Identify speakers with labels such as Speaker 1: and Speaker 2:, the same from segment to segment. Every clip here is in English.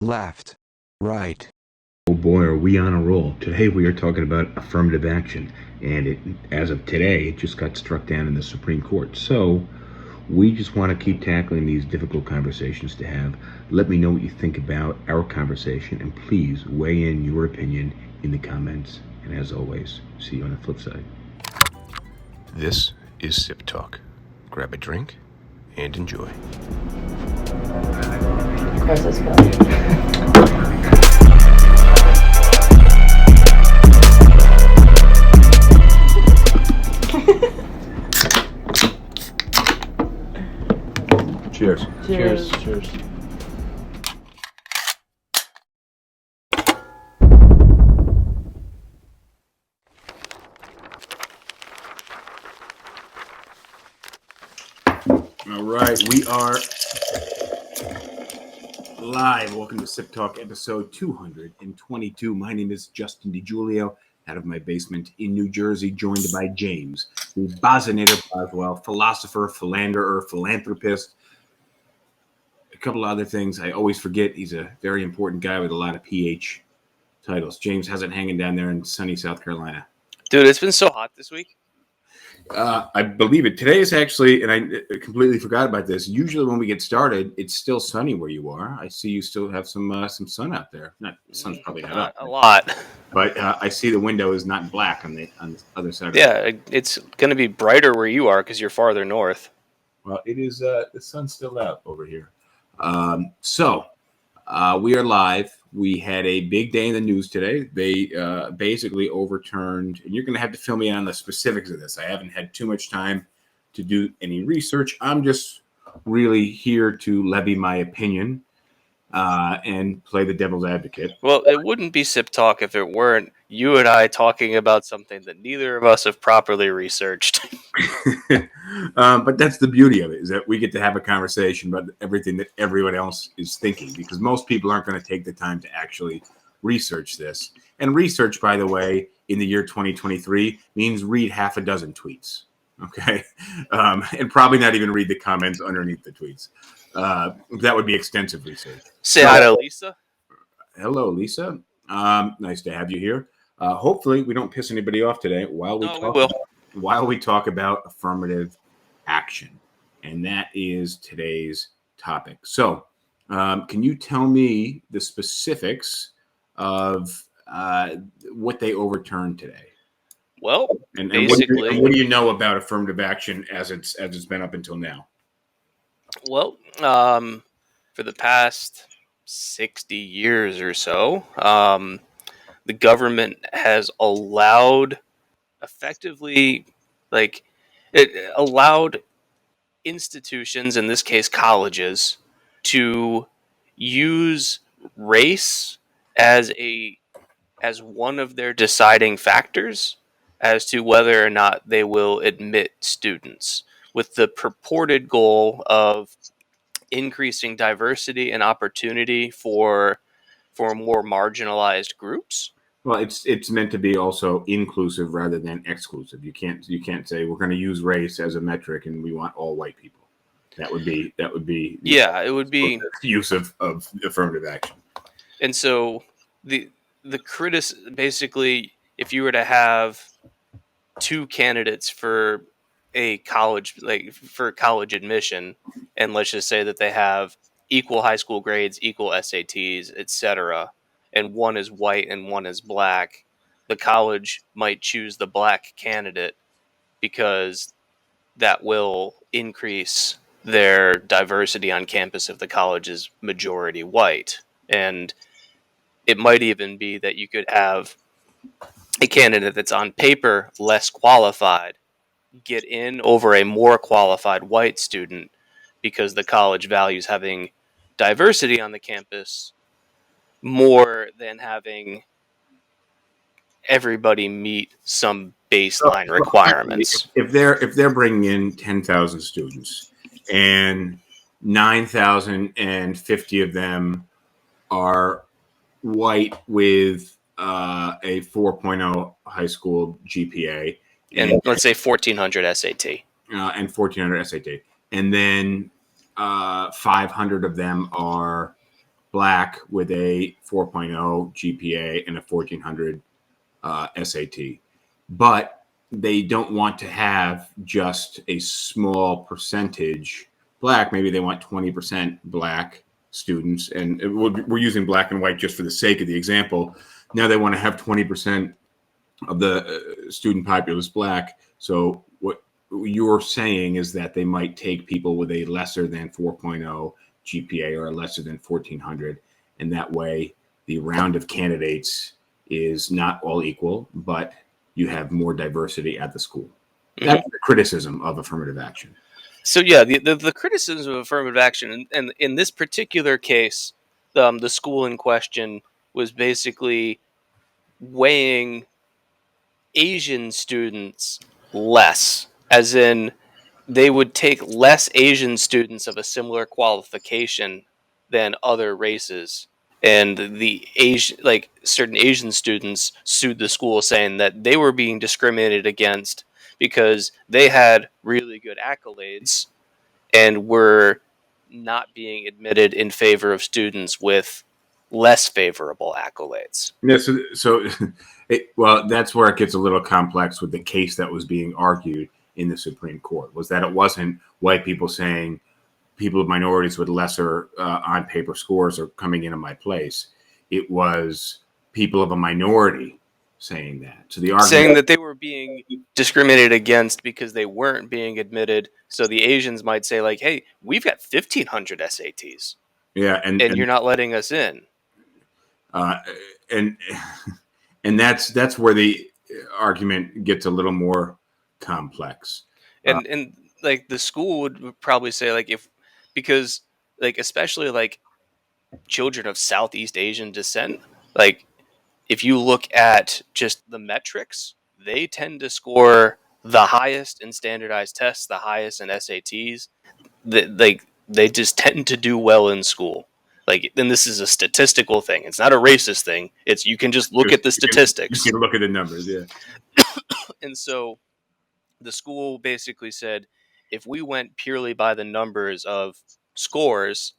Speaker 1: left, right.
Speaker 2: Oh boy, are we on a roll. Today we are talking about affirmative action, and as of today, it just got struck down in the Supreme Court. So we just want to keep tackling these difficult conversations to have. Let me know what you think about our conversation, and please weigh in your opinion in the comments. And as always, see you on the flip side. This is SipTalk. Grab a drink and enjoy.
Speaker 3: Of course, it's Phil.
Speaker 2: Cheers.
Speaker 3: Cheers.
Speaker 4: Cheers.
Speaker 2: All right, we are live. Welcome to Sip Talk episode 222. My name is Justin DiGiulio, out of my basement in New Jersey, joined by James, the Boswell, Boswell, philosopher, philanderer, philanthropist. A couple of other things I always forget. He's a very important guy with a lot of PH titles. James, how's it hanging down there in sunny South Carolina?
Speaker 4: Dude, it's been so hot this week.
Speaker 2: I believe it. Today is actually, and I completely forgot about this. Usually, when we get started, it's still sunny where you are. I see you still have some sun out there. Not the sun's probably not up
Speaker 4: a lot,
Speaker 2: but I see the window is not black on the other side.
Speaker 4: Yeah, it's going to be brighter where you are because you're farther north.
Speaker 2: Well, it is. The sun's still out over here. So we are live. We had a big day in the news today. They basically overturned, and you're going to have to fill me in on the specifics of this. I haven't had too much time to do any research. I'm just really here to levy my opinion and play the devil's advocate.
Speaker 4: Well, it wouldn't be Sip Talk if it weren't you and I talking about something that neither of us have properly researched.
Speaker 2: But that's the beauty of it, is that we get to have a conversation about everything that everyone else is thinking, because most people aren't going to take the time to actually research this. And research, by the way, in the year 2023 means read half a dozen tweets. Okay. And probably not even read the comments underneath the tweets. That would be extensive research.
Speaker 4: Say hi to Lisa.
Speaker 2: Hello, Lisa. Nice to have you here. Hopefully we don't piss anybody off today while we talk about affirmative action. And that is today's topic. So can you tell me the specifics of what they overturned today?
Speaker 4: Well,
Speaker 2: and
Speaker 4: basically,
Speaker 2: what do you know about affirmative action as it's been up until now?
Speaker 4: Well, for the past 60 years or so, the government has allowed it allowed institutions, in this case colleges, to use race as one of their deciding factors as to whether or not they will admit students, with the purported goal of increasing diversity and opportunity for more marginalized groups.
Speaker 2: Well, it's meant to be also inclusive rather than exclusive. You can't say we're going to use race as a metric and we want all white people. That would be
Speaker 4: it would be
Speaker 2: use of affirmative action.
Speaker 4: And so the basically, if you were to have two candidates for a college, for college admission, and let's just say that they have equal high school grades, equal SATs, etc., and one is white and one is black, the college might choose the black candidate because that will increase their diversity on campus if the college is majority white. And it might even be that you could have a candidate that's on paper less qualified get in over a more qualified white student because the college values having diversity on the campus more than having everybody meet some baseline requirements.
Speaker 2: If they're bringing in 10,000 students and 9,050 of them are white with a 4.0 high school GPA,
Speaker 4: and let's say 1,400 SAT,
Speaker 2: and 1,400 SAT, and then 500 of them are black with a 4.0 GPA and a 1400 SAT. But they don't want to have just a small percentage black. Maybe they want 20% black students. And we're using black and white just for the sake of the example. Now they want to have 20% of the student populace black. So what you're saying is that they might take people with a lesser than 4.0 GPA or a lesser than 1400. And that way the round of candidates is not all equal, but you have more diversity at the school. That's the criticism of affirmative action.
Speaker 4: So yeah, the criticism of affirmative action, and in this particular case, the school in question was basically weighing Asian students less, as in they would take less Asian students of a similar qualification than other races. And the Asian, like certain Asian students sued the school saying that they were being discriminated against because they had really good accolades and were not being admitted in favor of students with less favorable accolades.
Speaker 2: Yeah, so well, that's where it gets a little complex with the case that was being argued in the Supreme Court, was that it wasn't white people saying people of minorities with lesser on paper scores are coming into my place. It was people of a minority saying that. So the argument
Speaker 4: saying that they were being discriminated against because they weren't being admitted. So the Asians might say like, "Hey, we've got 1,500 SATs,
Speaker 2: yeah,
Speaker 4: and you're not letting us in."
Speaker 2: And that's where the argument gets a little more complex.
Speaker 4: And like the school would probably say like, if because like especially like children of Southeast Asian descent, like if you look at just the metrics, they tend to score the highest in standardized tests, the highest in SATs. They just tend to do well in school. Like, then this is a statistical thing. It's not a racist thing. It's you can just look at the statistics.
Speaker 2: You can look at the numbers, yeah.
Speaker 4: And so the school basically said, if we went purely by the numbers of scores,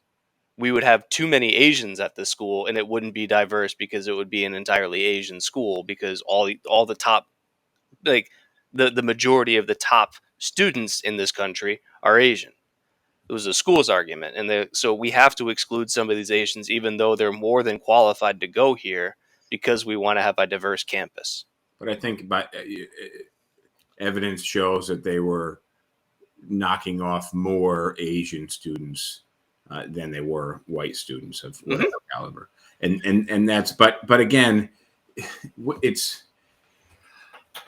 Speaker 4: we would have too many Asians at the school, and it wouldn't be diverse because it would be an entirely Asian school because all the top, like the majority of the top students in this country are Asian. It was the school's argument, and so we have to exclude some of these Asians, even though they're more than qualified to go here, because we want to have a diverse campus.
Speaker 2: But I think evidence shows that they were knocking off more Asian students than they were white students of whatever caliber, and that's but again, it's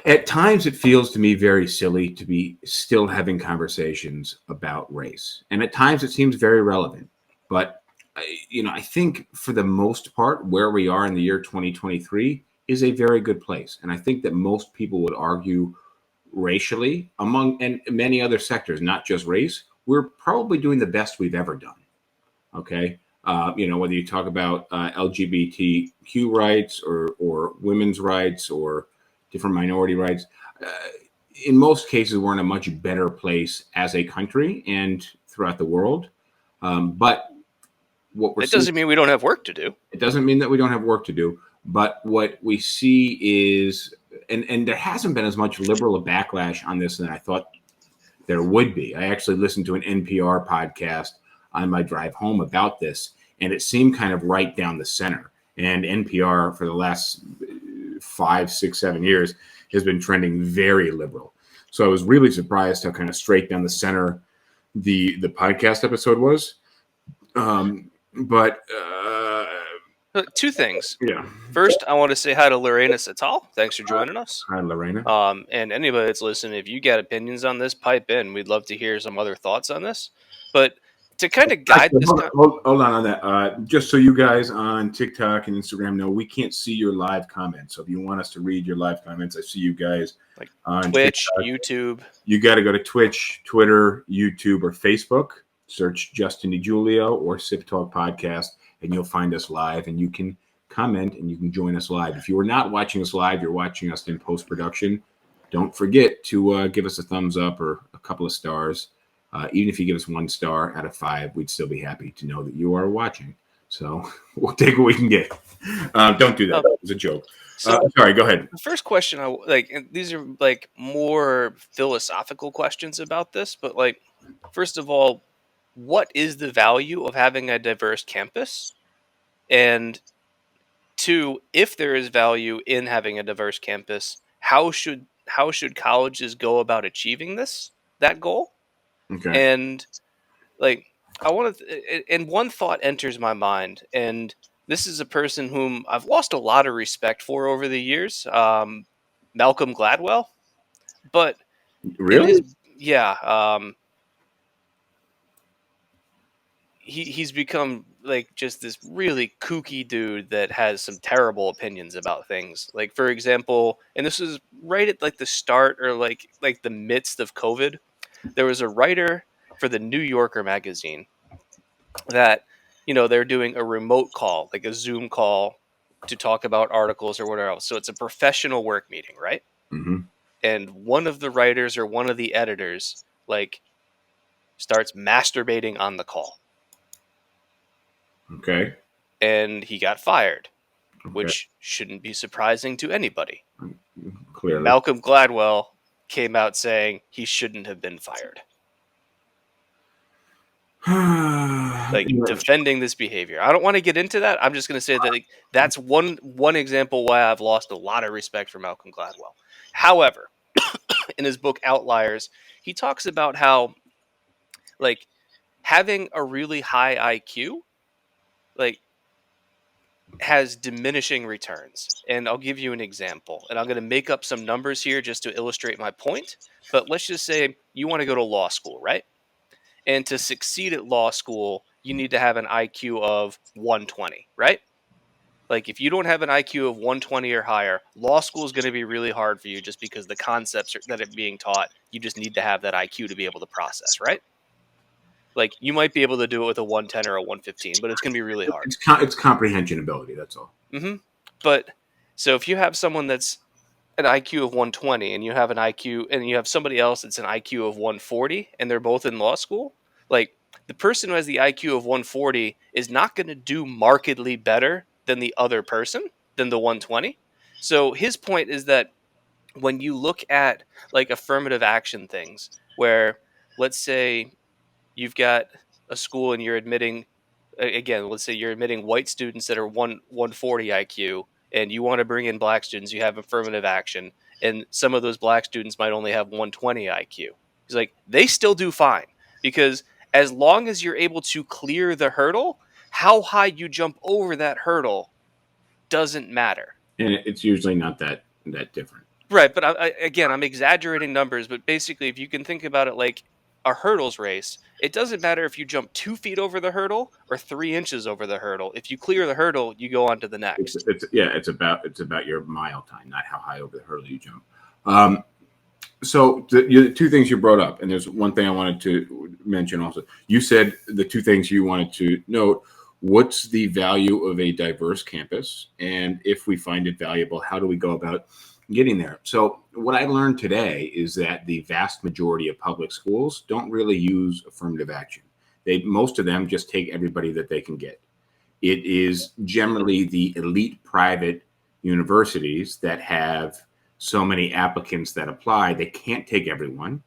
Speaker 2: at times it feels to me very silly to be still having conversations about race, and at times it seems very relevant. But I think for the most part, where we are in the year 2023 is a very good place, and I think that most people would argue racially among and many other sectors, not just race, we're probably doing the best we've ever done. Okay. Whether you talk about LGBTQ rights or women's rights or different minority rights, in most cases, we're in a much better place as a country and throughout the world. But what we're
Speaker 4: it doesn't mean we don't have work to do.
Speaker 2: It doesn't mean that we don't have work to do. But what we see is, and there hasn't been as much liberal backlash on this than I thought there would be. I actually listened to an NPR podcast on my drive home about this, and it seemed kind of right down the center. And NPR for the last 5, 6, 7 years has been trending very liberal. So I was really surprised how kind of straight down the center the podcast episode was.
Speaker 4: Two things.
Speaker 2: Yeah.
Speaker 4: First, I want to say hi to Lorena Satal. Thanks for joining us.
Speaker 2: Hi, Lorena.
Speaker 4: And anybody that's listening, if you got opinions on this, pipe in. We'd love to hear some other thoughts on this. But to kind of guide this.
Speaker 2: Hold on that. Just so you guys on TikTok and Instagram know, we can't see your live comments. So if you want us to read your live comments, I see you guys
Speaker 4: like
Speaker 2: on
Speaker 4: Twitch,
Speaker 2: TikTok.
Speaker 4: YouTube.
Speaker 2: You got to go to Twitch, Twitter, YouTube, or Facebook. Search Justin DiGiulio or SipTalk Podcast, and you'll find us live. And you can comment and you can join us live. If you are not watching us live, you're watching us in post-production. Don't forget to give us a thumbs up or a couple of stars. Even if you give us 1 star out of 5, we'd still be happy to know that you are watching. So we'll take what we can get. Don't do that. It was a joke. Sorry, go ahead.
Speaker 4: The first question, and these are like more philosophical questions about this, but like, first of all, what is the value of having a diverse campus? And two, if there is value in having a diverse campus, how should colleges go about achieving that goal?
Speaker 2: Okay.
Speaker 4: And like, I want to, and one thought enters my mind, and this is a person whom I've lost a lot of respect for over the years, Malcolm Gladwell. But in
Speaker 2: Really?
Speaker 4: his, yeah, he's become like just this really kooky dude that has some terrible opinions about things. Like, for example, and this was right at like the start or like the midst of COVID, there was a writer for the New Yorker magazine that, they're doing a remote call, like a Zoom call, to talk about articles or whatever else. So it's a professional work meeting, right?
Speaker 2: Mm-hmm.
Speaker 4: And one of the writers or one of the editors like starts masturbating on the call,
Speaker 2: Okay.
Speaker 4: and he got fired,
Speaker 2: Okay.
Speaker 4: which shouldn't be surprising to anybody.
Speaker 2: Clearly.
Speaker 4: Malcolm Gladwell came out saying he shouldn't have been fired, like defending this behavior. I don't want to get into that. I'm just going to say that that's one example why I've lost a lot of respect for Malcolm Gladwell. However, in his book Outliers, he talks about how like having a really high IQ like has diminishing returns. And I'll give you an example. And I'm going to make up some numbers here just to illustrate my point. But let's just say you want to go to law school, right? And to succeed at law school, you need to have an IQ of 120, right? Like, if you don't have an IQ of 120 or higher, law school is going to be really hard for you just because the concepts that are being taught, you just need to have that IQ to be able to process, right? Like, you might be able to do it with a 110 or a 115, but it's going to be really hard.
Speaker 2: It's comprehension ability. That's all.
Speaker 4: Mm-hmm. But so if you have someone that's an IQ of 120 and you have an IQ and you have somebody else that's an IQ of 140 and they're both in law school, like the person who has the IQ of 140 is not going to do markedly better than the other person, than the 120. So his point is that when you look at like affirmative action things where, let's say you've got a school and you're admitting, again, let's say you're admitting white students that are 140 IQ, and you want to bring in black students, you have affirmative action, and some of those black students might only have 120 IQ. He's like, they still do fine, because as long as you're able to clear the hurdle, how high you jump over that hurdle doesn't matter.
Speaker 2: And it's usually not that different.
Speaker 4: Right, but again, I'm exaggerating numbers, but basically, if you can think about it like a hurdles race, it doesn't matter if you jump 2 feet over the hurdle or 3 inches over the hurdle. If you clear the hurdle, you go on to the next.
Speaker 2: It's about your mile time, not how high over the hurdle you jump. So the two things you brought up, and there's one thing I wanted to mention also. You said the two things you wanted to note. What's the value of a diverse campus? And if we find it valuable, how do we go about getting there? So what I learned today is that the vast majority of public schools don't really use affirmative action. Most of them just take everybody that they can get. It is generally the elite private universities that have so many applicants that apply, they can't take everyone,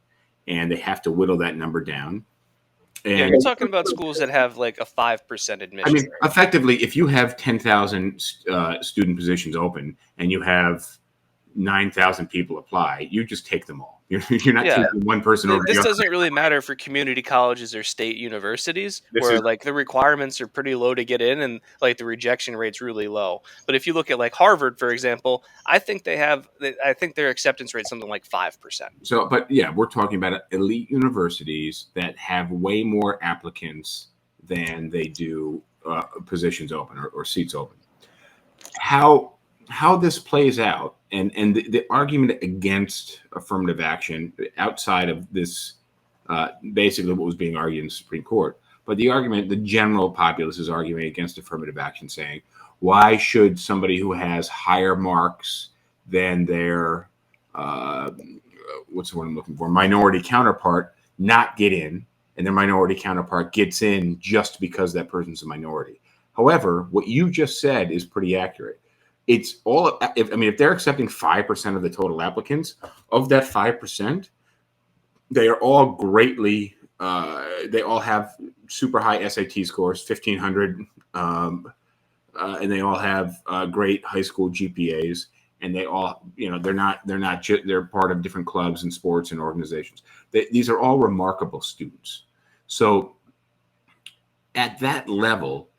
Speaker 2: and they have to whittle that number down.
Speaker 4: And you're talking about schools that have like a 5% admission.
Speaker 2: I mean, effectively, if you have 10,000 student positions open and you have 9,000 people apply, you just take them all. You're not taking one person over.
Speaker 4: This doesn't really matter for community colleges or state universities where like the requirements are pretty low to get in and like the rejection rate's really low. But if you look at like Harvard, for example, I think their acceptance rate is something like 5%.
Speaker 2: So, but yeah, we're talking about elite universities that have way more applicants than they do positions open or seats open. How this plays out, and the argument against affirmative action outside of this, basically what was being argued in the Supreme Court, but the general populace is arguing against affirmative action, saying, why should somebody who has higher marks than their, what's the word I'm looking for, minority counterpart not get in, and their minority counterpart gets in just because that person's a minority? However, what you just said is pretty accurate. It's all, if they're accepting 5% of the total applicants, of that 5%, they are all greatly, they all have super high SAT scores, 1,500, and they all have great high school GPAs, and they all, they're part of different clubs and sports and organizations. These are all remarkable students. So at that level,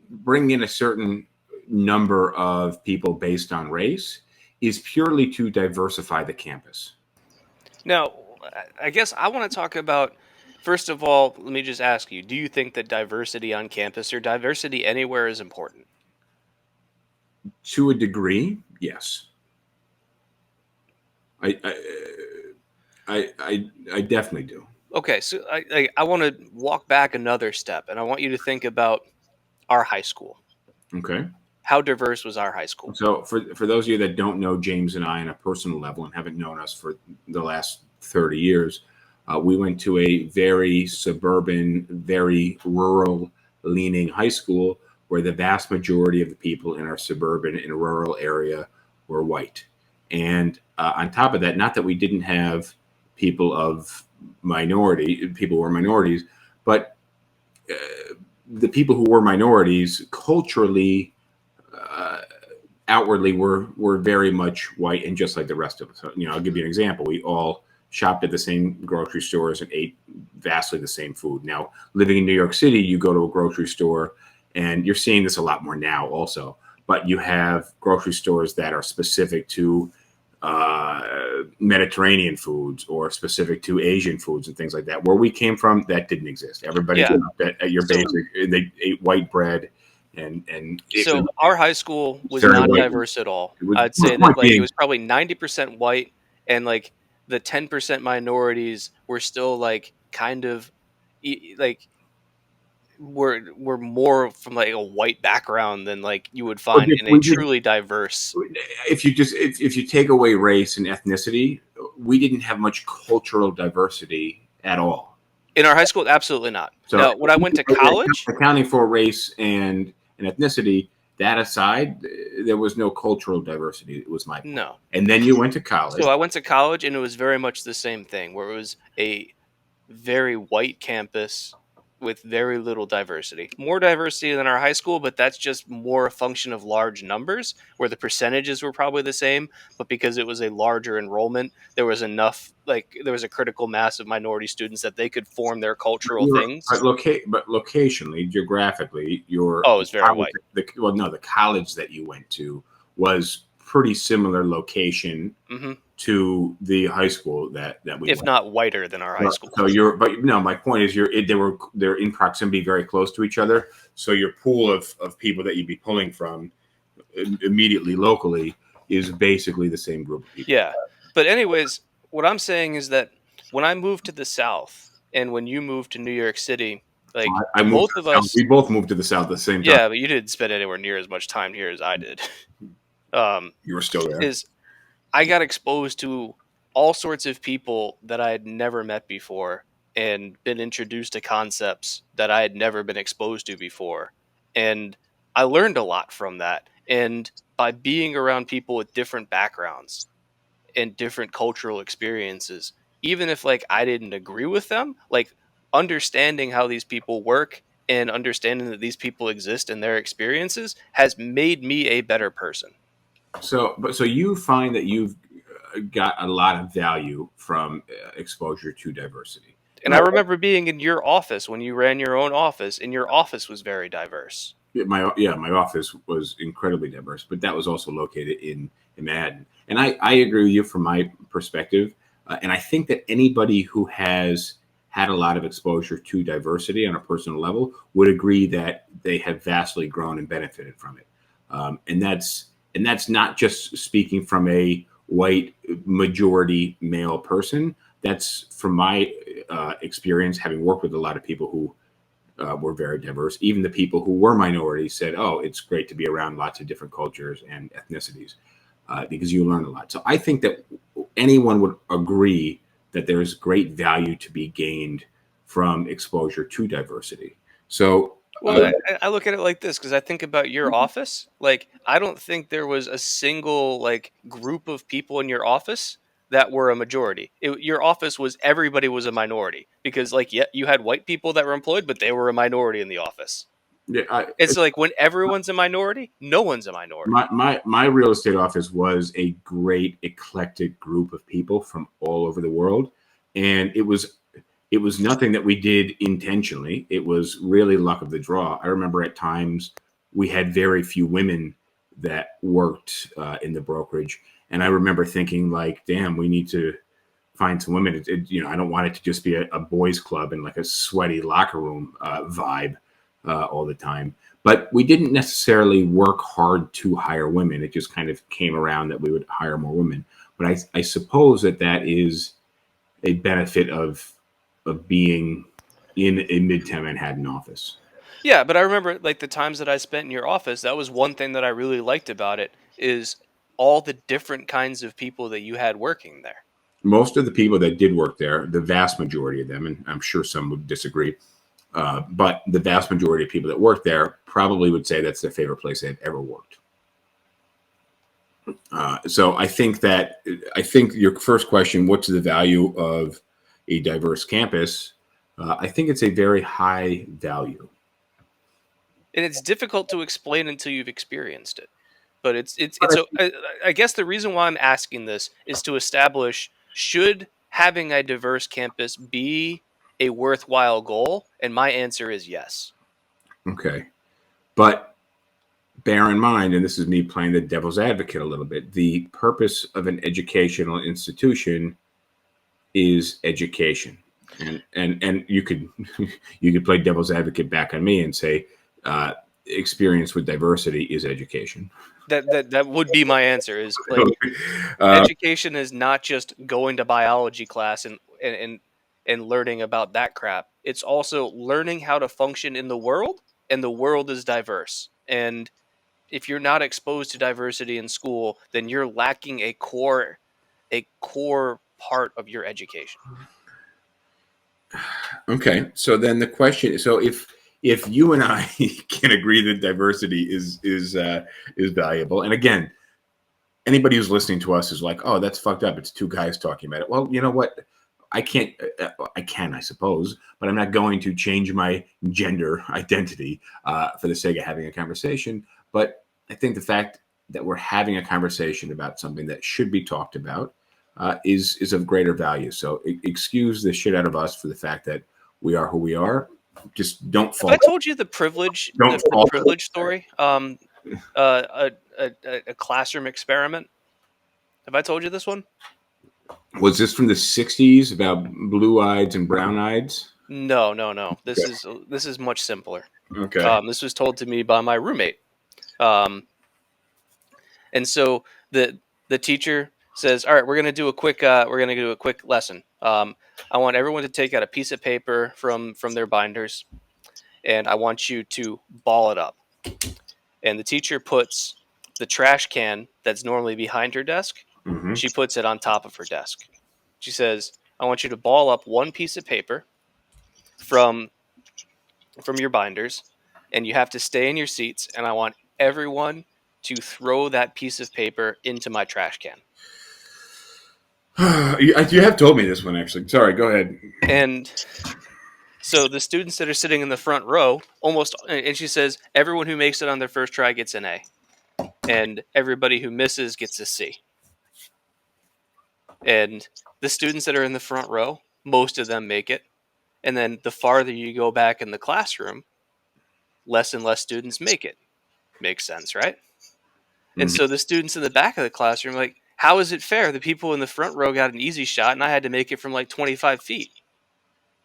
Speaker 2: bring in a certain number of people based on race is purely to diversify the campus.
Speaker 4: Now, I guess I want to talk about, first of all, let me just ask you, do you think that diversity on campus or diversity anywhere is important?
Speaker 2: To a degree, yes. I definitely do.
Speaker 4: Okay, so I want to walk back another step, and I want you to think about our high school.
Speaker 2: Okay.
Speaker 4: How diverse was our high school?
Speaker 2: So for those of you that don't know James and I on a personal level and haven't known us for the last 30 years, we went to a very suburban, very rural leaning high school where the vast majority of the people in our suburban and rural area were white. And on top of that, not that we didn't have people who were minorities, but the people who were minorities culturally, outwardly were very much white and just like the rest of us. So, I'll give you an example. We all shopped at the same grocery stores and ate vastly the same food. Now, living in New York City, you go to a grocery store, and you're seeing this a lot more now also, but you have grocery stores that are specific to Mediterranean foods or specific to Asian foods and things like that. Where we came from, that didn't exist. Everybody at your basic, they ate white bread. And
Speaker 4: so our high school was
Speaker 2: very
Speaker 4: not
Speaker 2: white.
Speaker 4: diverse at all.
Speaker 2: It was-
Speaker 4: I'd say
Speaker 2: point
Speaker 4: that like
Speaker 2: being-
Speaker 4: it was probably 90% white, and like the 10% minorities were still like kind of like were more from like a white background than like you would find in a truly diverse.
Speaker 2: If you take away race and ethnicity, we didn't have much cultural diversity at all.
Speaker 4: In our high school, absolutely not.
Speaker 2: So
Speaker 4: Now, when I went to college,
Speaker 2: accounting for race and ethnicity, that aside, there was no cultural diversity. It was my point.
Speaker 4: no.
Speaker 2: And then you went to college.
Speaker 4: So I went to college, and it was very much the same thing, where it was a very white campus with very little diversity. More diversity than our high school, but that's just more a function of large numbers, where the percentages were probably the same, but because it was a larger enrollment, there was enough, like there was a critical mass of minority students that they could form their cultural things.
Speaker 2: But locationally, geographically,
Speaker 4: it was very white.
Speaker 2: The college that you went to was pretty similar location to the high school that we
Speaker 4: if
Speaker 2: went.
Speaker 4: not whiter than our high school.
Speaker 2: So my point is they're in proximity very close to each other. So your pool of people that you'd be pulling from immediately locally is basically the same group of people.
Speaker 4: Yeah. But anyways, what I'm saying is that when I moved to the South and when you moved to New York City, like both of us,
Speaker 2: we both moved to the South at the same time.
Speaker 4: Yeah, but you didn't spend anywhere near as much time here as I did.
Speaker 2: You were still there.
Speaker 4: I got exposed to all sorts of people that I had never met before and been introduced to concepts that I had never been exposed to before. And I learned a lot from that. And by being around people with different backgrounds and different cultural experiences, even if like I didn't agree with them, like understanding how these people work and understanding that these people exist and their experiences has made me a better person.
Speaker 2: So you find that you've got a lot of value from exposure to diversity.
Speaker 4: And I remember being in your office when you ran your own office, and your office was very diverse.
Speaker 2: My office was incredibly diverse, but that was also located in Manhattan. And I agree with you from my perspective. And I think that anybody who has had a lot of exposure to diversity on a personal level would agree that they have vastly grown and benefited from it. And that's not just speaking from a white majority male person. That's from my experience, having worked with a lot of people who were very diverse. Even the people who were minorities said, "Oh, it's great to be around lots of different cultures and ethnicities because you learn a lot." So I think that anyone would agree that there is great value to be gained from exposure to diversity. So
Speaker 4: Well, I look at it like this because I think about your office. Like, I don't think there was a single like group of people in your office that were a majority. Your office was everybody was a minority because, like, yeah, you had white people that were employed, but they were a minority in the office.
Speaker 2: Yeah,
Speaker 4: It's like when everyone's a minority, no one's a minority.
Speaker 2: my real estate office was a great eclectic group of people from all over the world, and it was nothing that we did intentionally. It was really luck of the draw. I remember at times we had very few women that worked in the brokerage, and I remember thinking like, damn, we need to find some women. I don't want it to just be a boys club and like a sweaty locker room vibe all the time. But we didn't necessarily work hard to hire women. It just kind of came around that we would hire more women. But I suppose that is a benefit of being in a Midtown Manhattan office.
Speaker 4: Yeah, but I remember like the times that I spent in your office. That was one thing that I really liked about it is all the different kinds of people that you had working there.
Speaker 2: Most of the people that did work there, the vast majority of them, and I'm sure some would disagree, but the vast majority of people that work there probably would say that's their favorite place they've ever worked. So I think your first question, what's the value of a diverse campus? I think it's a very high value.
Speaker 4: And it's difficult to explain until you've experienced it. But I guess the reason why I'm asking this is to establish should having a diverse campus be a worthwhile goal? And my answer is yes.
Speaker 2: Okay. But bear in mind, and this is me playing the devil's advocate a little bit, the purpose of an educational institution is education. And you could you could play devil's advocate back on me and say experience with diversity is education.
Speaker 4: That would be my answer is like education is not just going to biology class and learning about that crap. It's also learning how to function in the world, and the world is diverse. And if you're not exposed to diversity in school, then you're lacking a core part of your education.
Speaker 2: Okay, so then the question, so if you and I can agree that diversity is valuable, and again, anybody who's listening to us is like, oh, that's fucked up. It's two guys talking about it. Well, you know what? I can't. I can, I suppose, but I'm not going to change my gender identity for the sake of having a conversation. But I think the fact that we're having a conversation about something that should be talked about is of greater value. So excuse the shit out of us for the fact that we are who we are. Just don't fall.
Speaker 4: Have I told you the privilege
Speaker 2: Don't
Speaker 4: the
Speaker 2: fall.
Speaker 4: privilege story? A classroom experiment. Have I told you this one?
Speaker 2: Was this from the '60s about blue eyes and brown eyes?
Speaker 4: No. This is much simpler.
Speaker 2: Okay.
Speaker 4: This was told to me by my roommate. And so the teacher says, "All right, we're gonna do a quick lesson. I want everyone to take out a piece of paper from their binders, and I want you to ball it up." And the teacher puts the trash can that's normally behind her desk.
Speaker 2: Mm-hmm.
Speaker 4: She puts it on top of her desk. She says, "I want you to ball up one piece of paper from your binders, and you have to stay in your seats, and I want everyone to throw that piece of paper into my trash can."
Speaker 2: You have told me this one, actually. Sorry, go ahead.
Speaker 4: And so the students that are sitting in the front row and she says, everyone who makes it on their first try gets an A, and everybody who misses gets a C. And the students that are in the front row, most of them make it. And then the farther you go back in the classroom, less and less students make it. Makes sense, right? Mm-hmm. And so the students in the back of the classroom are like, how is it fair? The people in the front row got an easy shot, and I had to make it from like 25 feet.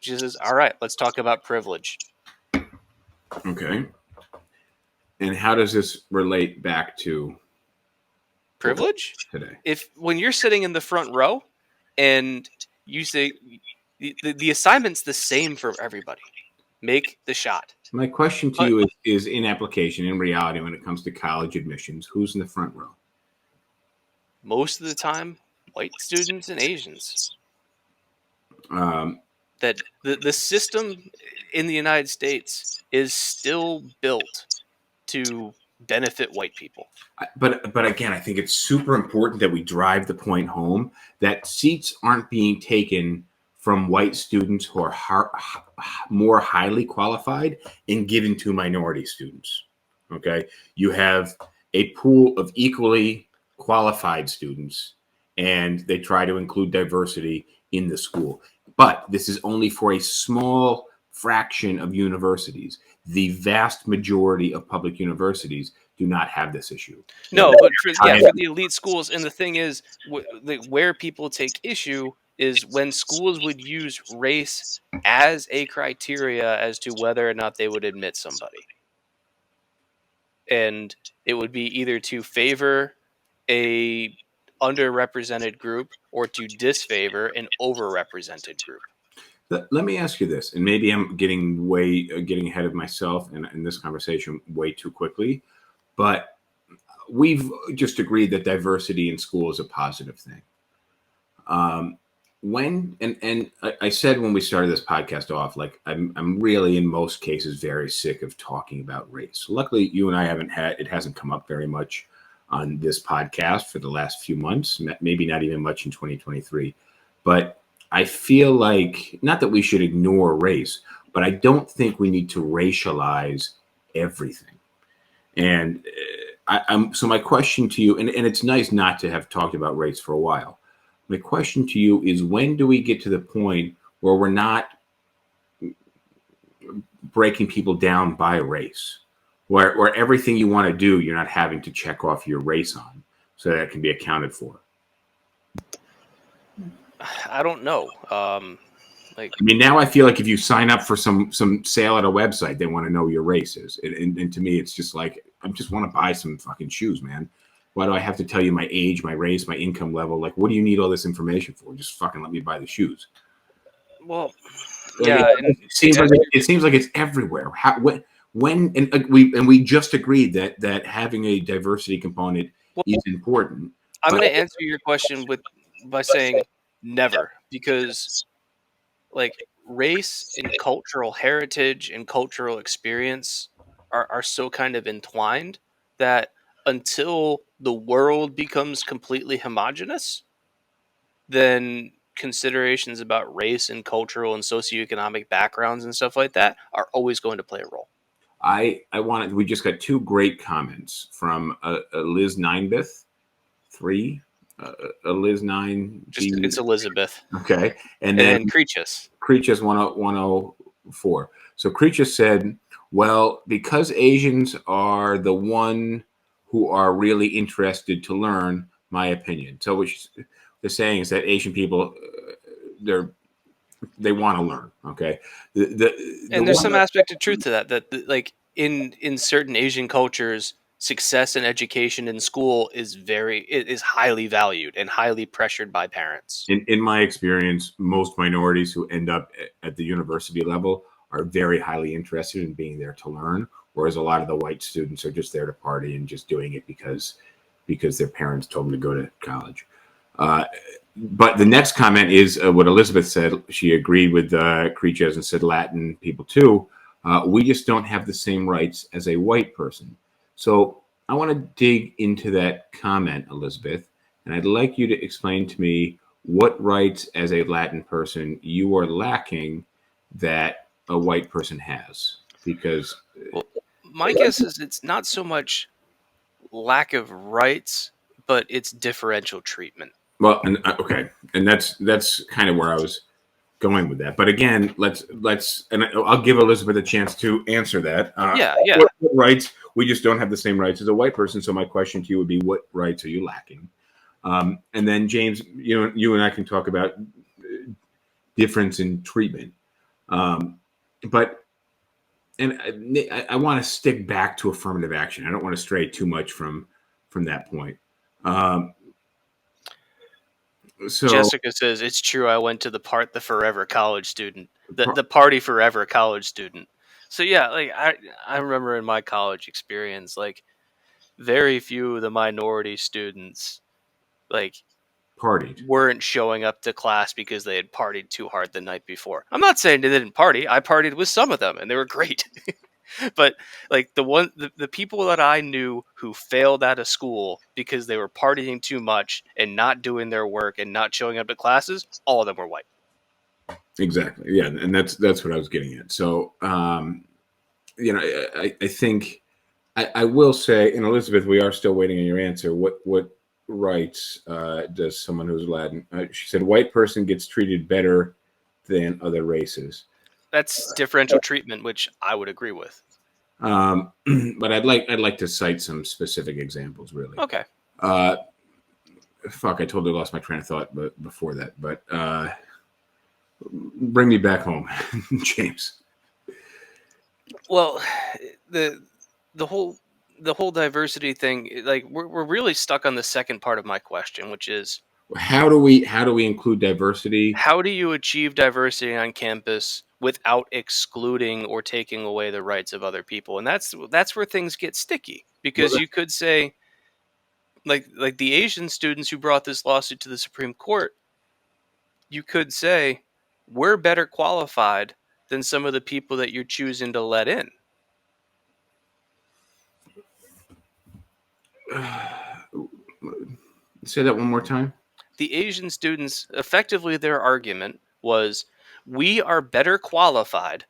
Speaker 4: She says, all right, let's talk about privilege.
Speaker 2: Okay. And how does this relate back to
Speaker 4: privilege
Speaker 2: today?
Speaker 4: When you're sitting in the front row and you say the assignment's the same for everybody, make the shot.
Speaker 2: My question to you is in application, in reality, when it comes to college admissions, who's in the front row?
Speaker 4: Most of the time, white students and Asians. That the system, in the United States is still built to benefit white people.
Speaker 2: But again, I think it's super important that we drive the point home that seats aren't being taken from white students who are more highly qualified and given to minority students. Okay, you have a pool of equally qualified students, and they try to include diversity in the school. But this is only for a small fraction of universities. The vast majority of public universities do not have this issue.
Speaker 4: No, but for the elite schools, and the thing is, where people take issue is when schools would use race as a criteria as to whether or not they would admit somebody, and it would be either to favor a underrepresented group or to disfavor an overrepresented group.
Speaker 2: Let me ask you this, and maybe I'm getting ahead of myself in this conversation way too quickly, but we've just agreed that diversity in school is a positive thing. I said when we started this podcast off, like I'm really in most cases very sick of talking about race. Luckily, you and I it hasn't come up very much on this podcast for the last few months, maybe not even much in 2023, but I feel like, not that we should ignore race, but I don't think we need to racialize everything. And so my question to you, and it's nice not to have talked about race for a while. My question to you is, when do we get to the point where we're not breaking people down by race, where everything you want to do, you're not having to check off your race on, so that it can be accounted for?
Speaker 4: I don't know.
Speaker 2: Now I feel like if you sign up for some sale at a website, they want to know your race is. And to me, it's just like, I just want to buy some fucking shoes, man. Why do I have to tell you my age, my race, my income level? Like, what do you need all this information for? Just fucking let me buy the shoes.
Speaker 4: Well,
Speaker 2: yeah, it seems like it's everywhere. We just agreed that having a diversity component is important.
Speaker 4: I'm going to answer your question by saying never, because like race and cultural heritage and cultural experience are so kind of entwined that until the world becomes completely homogenous, then considerations about race and cultural and socioeconomic backgrounds and stuff like that are always going to play a role.
Speaker 2: We just got two great comments from Liz Ninebeth, 3. Liz 9.
Speaker 4: It's Elizabeth.
Speaker 2: Okay. And then
Speaker 4: Creechus
Speaker 2: 104. So Creechus said, well, because Asians are the one who are really interested to learn, my opinion. So what they're saying is that Asian people, they want to learn. Okay.
Speaker 4: And there's some aspect of truth to that like in certain Asian cultures, success and education in school is highly valued and highly pressured by parents.
Speaker 2: In my experience, most minorities who end up at the university level are very highly interested in being there to learn, whereas a lot of the white students are just there to party and just doing it because their parents told them to go to college. But the next comment is what Elizabeth said. She agreed with Creechus and said Latin people too. We just don't have the same rights as a white person. So I want to dig into that comment, Elizabeth, and I'd like you to explain to me what rights as a Latin person you are lacking that a white person has. Because
Speaker 4: my guess is it's not so much lack of rights, but it's differential treatment.
Speaker 2: Well, okay, and that's kind of where I was going with that. But again, let's and I'll give Elizabeth a chance to answer that.
Speaker 4: Yeah.
Speaker 2: What rights? We just don't have the same rights as a white person. So my question to you would be, what rights are you lacking? And then James, you and I can talk about difference in treatment. But I want to stick back to affirmative action. I don't want to stray too much from that point. So
Speaker 4: Jessica says it's true. I went to the forever college student, the party forever college student. So yeah, like I remember in my college experience, like very few of the minority students like
Speaker 2: partied.
Speaker 4: weren't showing up to class because they had partied too hard the night before. I'm not saying they didn't party. I partied with some of them, and they were great. But like the people that I knew who failed out of school because they were partying too much and not doing their work and not showing up to classes, all of them were white.
Speaker 2: Exactly. Yeah, and that's what I was getting at. So, I think I will say, and Elizabeth, we are still waiting on your answer. What rights does someone who's Latin? She said, white person gets treated better than other races.
Speaker 4: That's differential treatment, which I would agree with.
Speaker 2: But I'd like to cite some specific examples, really.
Speaker 4: Okay.
Speaker 2: Fuck, I totally lost my train of thought, but before that, but bring me back home, James.
Speaker 4: Well, the whole diversity thing, like we're really stuck on the second part of my question, which is
Speaker 2: How do we include diversity?
Speaker 4: how do you achieve diversity on campus without excluding or taking away the rights of other people? And that's where things get sticky, because you could say, like the Asian students who brought this lawsuit to the Supreme Court, you could say we're better qualified than some of the people that you're choosing to let in.
Speaker 2: Say that one more time.
Speaker 4: The Asian students, effectively their argument was, we are better qualified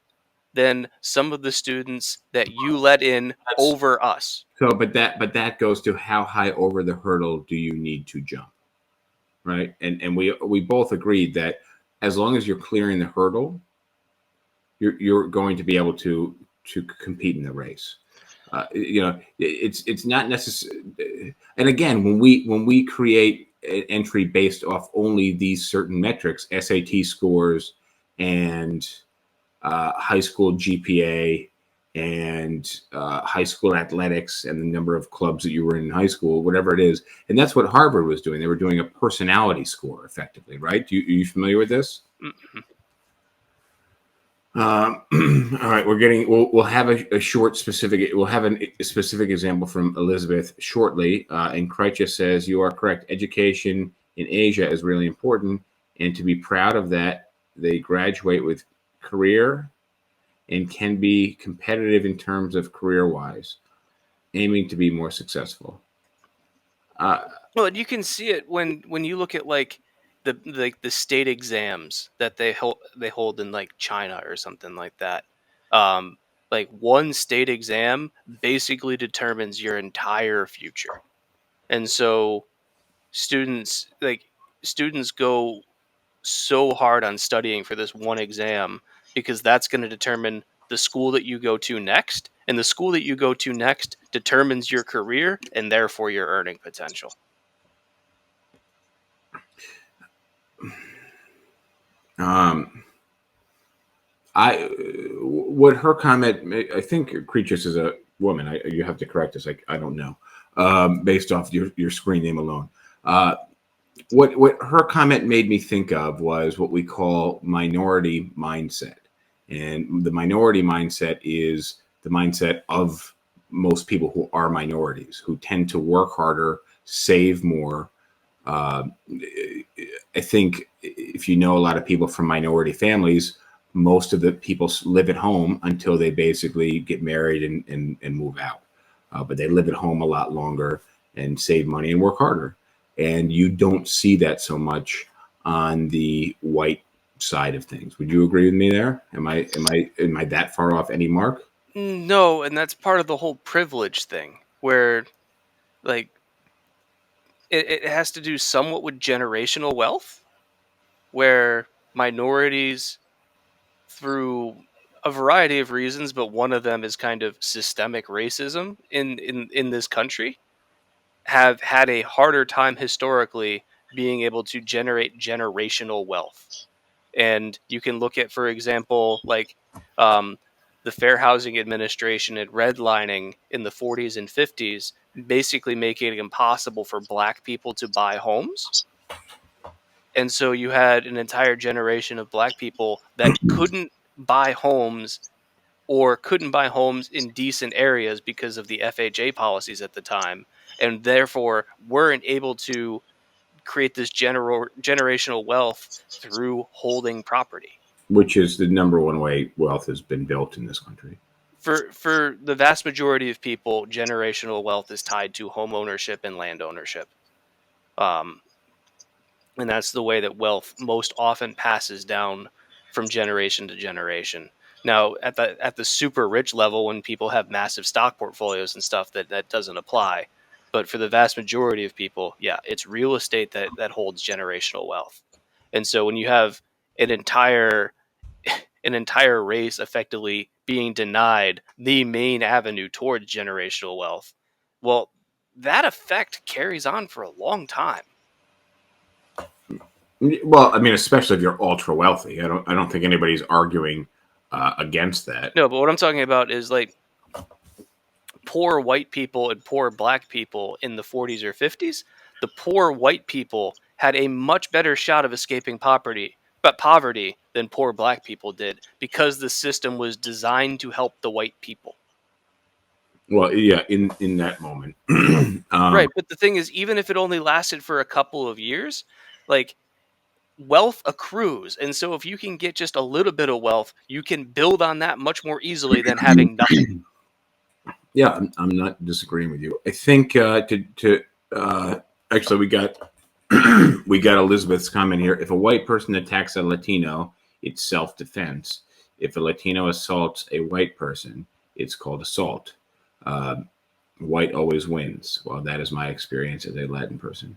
Speaker 4: than some of the students that you let in over us.
Speaker 2: So, but that goes to how high over the hurdle do you need to jump, right? And we both agreed that as long as you're clearing the hurdle, you're going to be able to compete in the race. It's not necessary. And again, when we create an entry based off only these certain metrics, SAT scores and high school GPA and high school athletics and the number of clubs that you were in high school, whatever it is, and that's what Harvard was doing. They were doing a personality score, effectively, right? Are you familiar with this?
Speaker 4: Mm-hmm.
Speaker 2: All right, we'll have a short specific. We'll have a specific example from Elizabeth shortly. And Kreitcha says you are correct. Education in Asia is really important, and to be proud of that, they graduate with career and can be competitive in terms of career-wise, aiming to be more successful.
Speaker 4: Well, you can see it when you look at like the state exams that they hold in like China or something like that. Like one state exam basically determines your entire future, and so students go so hard on studying for this one exam because that's going to determine the school that you go to next, and the school that you go to next determines your career and therefore your earning potential.
Speaker 2: What her comment, I think Creatures is a woman. You have to correct us. I don't know, based off your screen name alone. What her comment made me think of was what we call minority mindset. And the minority mindset is the mindset of most people who are minorities, who tend to work harder, save more. I think if you know a lot of people from minority families, most of the people live at home until they basically get married and move out. But they live at home a lot longer and save money and work harder. And you don't see that so much on the white side of things. Would you agree with me there? Am I that far off any mark?
Speaker 4: No, and that's part of the whole privilege thing, where like it has to do somewhat with generational wealth, where minorities, through a variety of reasons, but one of them is kind of systemic racism in this country, have had a harder time historically being able to generate generational wealth. And you can look at, for example, like the Fair Housing Administration and redlining in the 40s and 50s, basically making it impossible for Black people to buy homes. And so you had an entire generation of Black people that couldn't buy homes, or couldn't buy homes in decent areas because of the FHA policies at the time, and therefore weren't able to create this generational wealth through holding property.
Speaker 2: Which is the number one way wealth has been built in this country.
Speaker 4: For the vast majority of people, generational wealth is tied to home ownership and land ownership. And that's the way that wealth most often passes down from generation to generation. Now, at the super rich level, when people have massive stock portfolios and stuff, that doesn't apply. But for the vast majority of people, yeah, it's real estate that holds generational wealth. And so when you have an entire race effectively being denied the main avenue towards generational wealth, well, that effect carries on for a long time.
Speaker 2: Well, I mean, especially if you're ultra wealthy. I don't think anybody's arguing against that.
Speaker 4: No, but what I'm talking about is like poor white people and poor black people in the 40s or 50s. The poor white people had a much better shot of escaping poverty than poor black people did, because the system was designed to help the white people.
Speaker 2: Well, yeah, in that moment.
Speaker 4: Right, but the thing is, even if it only lasted for a couple of years, like, wealth accrues, and so if you can get just a little bit of wealth, you can build on that much more easily than having nothing.
Speaker 2: Yeah, I'm not disagreeing with you. I think actually we got we got Elizabeth's comment here. If a white person attacks a Latino, it's self-defense. If a Latino assaults a white person, it's called assault. White always wins. Well, that is my experience as a Latin person.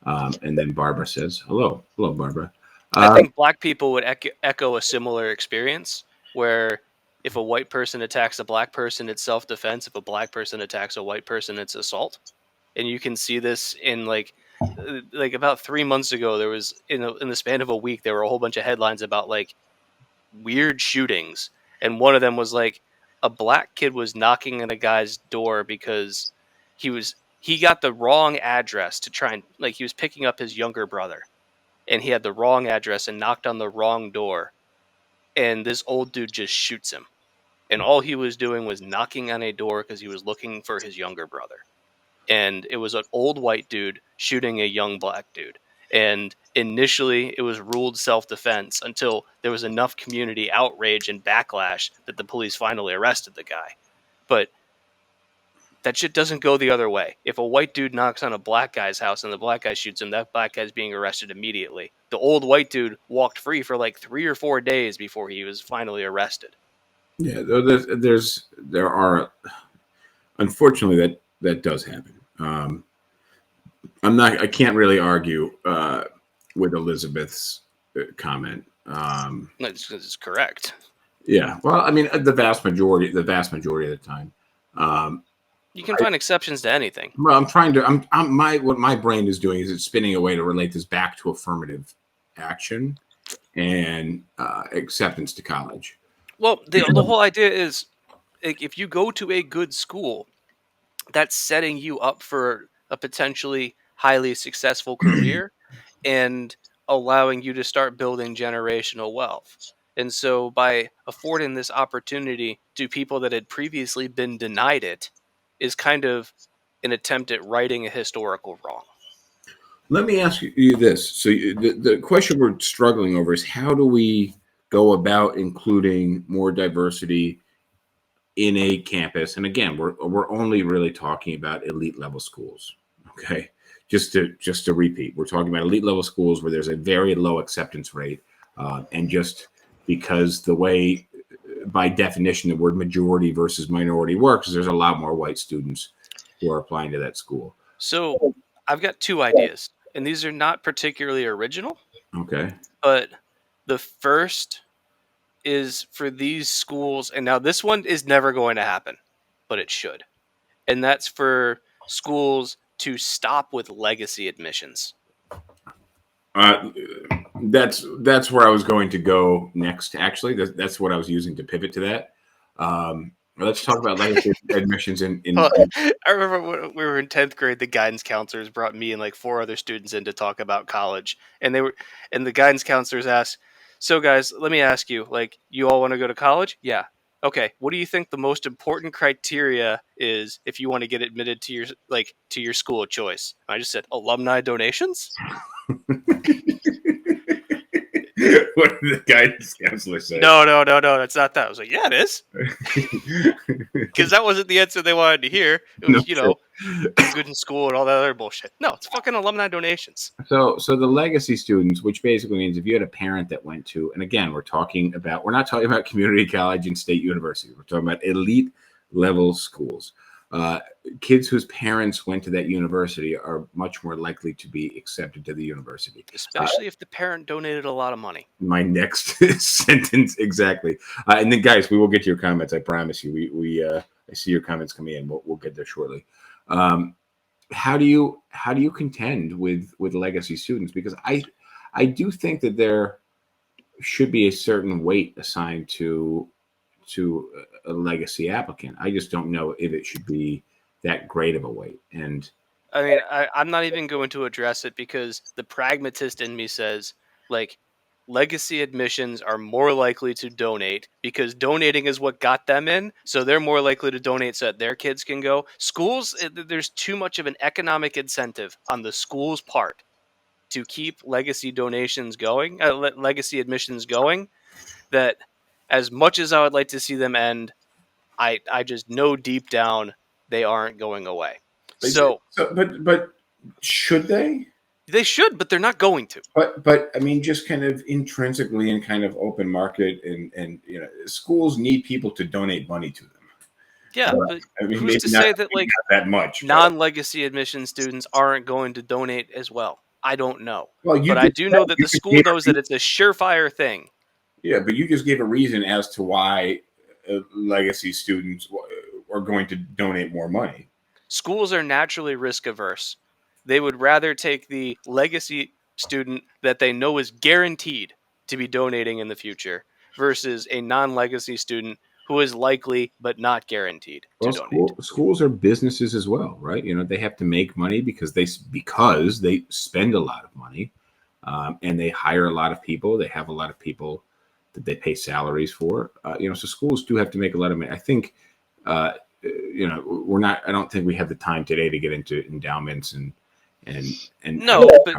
Speaker 2: And then Barbara says, hello, Barbara.
Speaker 4: I think black people would echo a similar experience, where if a white person attacks a black person, it's self-defense. If a black person attacks a white person, it's assault. And you can see this in like about 3 months ago, there was in the span of a week, there were a whole bunch of headlines about like weird shootings, and one of them was like a black kid was knocking on a guy's door because he got the wrong address to try and, like, he was picking up his younger brother, and he had the wrong address and knocked on the wrong door, and this old dude just shoots him. And all he was doing was knocking on a door because he was looking for his younger brother. And it was an old white dude shooting a young black dude. And initially it was ruled self-defense until there was enough community outrage and backlash that the police finally arrested the guy. But that shit doesn't go the other way. If a white dude knocks on a black guy's house and the black guy shoots him, that black guy's being arrested immediately. The old white dude walked free for like 3 or 4 days before he was finally arrested.
Speaker 2: Yeah, there are, unfortunately, that does happen. I can't really argue with Elizabeth's comment.
Speaker 4: It's correct.
Speaker 2: Yeah, well, I mean, the vast majority of the time.
Speaker 4: You can find exceptions to anything.
Speaker 2: Well, what my brain is doing is it's spinning a way to relate this back to affirmative action and acceptance to college.
Speaker 4: Well, the whole idea is, like, if you go to a good school, that's setting you up for a potentially highly successful career and allowing you to start building generational wealth. And so by affording this opportunity to people that had previously been denied it is kind of an attempt at righting a historical wrong.
Speaker 2: Let me ask you this. So the question we're struggling over is, how do we go about including more diversity in a campus? And again, we're only really talking about elite level schools. Okay. Just to repeat, we're talking about elite level schools where there's a very low acceptance rate. And just because the way, by definition, the word majority versus minority works, there's a lot more white students who are applying to that school.
Speaker 4: So I've got 2 ideas, and these are not particularly original.
Speaker 2: Okay.
Speaker 4: But the first is for these schools, and now this one is never going to happen, but it should. And that's for schools to stop with legacy admissions.
Speaker 2: That's where I was going to go next. Actually, that's what I was using to pivot to that. Let's talk about legacy admissions in
Speaker 4: I remember when we were in 10th grade, the guidance counselors brought me and like 4 other students in to talk about college, and the guidance counselors asked, "So guys, let me ask you, like, you all want to go to college?" "Yeah." Okay, what do you think the most important criteria is if you want to get admitted to your school of choice? I just said alumni donations.
Speaker 2: What did the guidance counselor say?
Speaker 4: No, that's not that. I was like, yeah, it is, because that wasn't the answer they wanted to hear. It was,
Speaker 2: No,
Speaker 4: do good in school and all that other bullshit. No, it's fucking alumni donations.
Speaker 2: So the legacy students, which basically means if you had a parent that went to, and again, we're not talking about community college and state university. We're talking about elite level schools. Kids whose parents went to that university are much more likely to be accepted to the university.
Speaker 4: Especially if the parent donated a lot of money.
Speaker 2: My next sentence, exactly. And then, guys, we will get to your comments. I promise you. I see your comments coming in. We'll get there shortly. How do you contend with legacy students? Because I do think that there should be a certain weight assigned to a legacy applicant. I just don't know if it should be that great of a weight. And
Speaker 4: I mean, I'm not even going to address it because the pragmatist in me says, like, legacy admissions are more likely to donate because donating is what got them in, so they're more likely to donate so that their kids can go. Schools, there's too much of an economic incentive on the school's part to keep legacy donations going, legacy admissions going, that as much as I would like to see them end, I just know deep down they aren't going away.
Speaker 2: but should they?
Speaker 4: They should, but they're not going to.
Speaker 2: But I mean, just kind of intrinsically in kind of open market, and schools need people to donate money to them.
Speaker 4: Yeah, but
Speaker 2: I mean,
Speaker 4: who's to say that
Speaker 2: not that much
Speaker 4: non-legacy admission students aren't going to donate as well? I don't know.
Speaker 2: Well,
Speaker 4: but I do know that the school knows that it's a surefire thing.
Speaker 2: Yeah, but you just gave a reason as to why legacy students are going to donate more money.
Speaker 4: Schools are naturally risk averse. They would rather take the legacy student that they know is guaranteed to be donating in the future versus a non-legacy student who is likely but not guaranteed to donate.
Speaker 2: Schools are businesses as well, right? They have to make money because they spend a lot of money, and they hire a lot of people. They have a lot of people that they pay salaries for. So schools do have to make a lot of money. I think, we're not. I don't think we have the time today to get into endowments and
Speaker 4: no, but